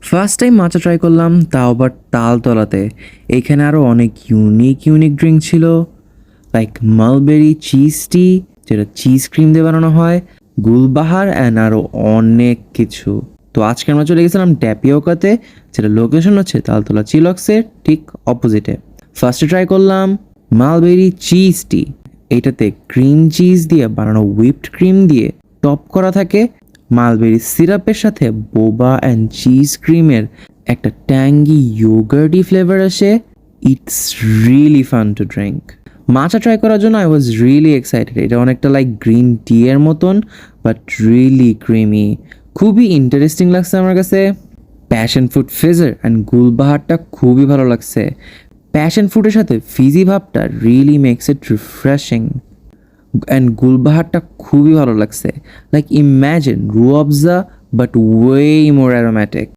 First time মাচা try করলাম, তাও আবার তালতলাতে। এখানে আরও অনেক ইউনিক ড্রিঙ্ক ছিল, লাইক মালবেরি চিজ টি, যেটা চিজ ক্রিম দিয়ে বানানো হয়, গুলবাহার অ্যান্ড আরও অনেক কিছু। তো আজকে আমরা চলে গেছিলাম ট্যাপিওকাতে, যেটা লোকেশন হচ্ছে তালতলা চিলক্সের ঠিক অপোজিটে। ফার্স্টে ট্রাই করলাম মালবেরি চিজ টি। এটাতে ক্রিম চিজ দিয়ে বানানো হুইপড ক্রিম দিয়ে টপ করা থাকে, মালবেরি সিরাপের সাথে বোবা অ্যান্ড চিজ ক্রিমের একটা ট্যাঙ্গি ইয়োগার্টি ফ্লেভার আসে। It's really fun to drink. মাচা ট্রাই করার জন্য আই ওয়াজ রিয়েলি এক্সাইটেড। এটা অনেকটা লাইক গ্রিন টি এর মতন, বাট রিয়েলি ক্রিমি। খুবই ইন্টারেস্টিং লাগছে আমার কাছে। প্যাশন ফ্রুট ফিজার অ্যান্ড গুলবাহারটা খুবই ভালো লাগছে। প্যাশন ফ্রুটের সাথে ফিজি ভাবটা really makes it refreshing, and গুলবাহারটা খুবই ভালো লাগছে। Like imagine Rooh Afza but way more aromatic.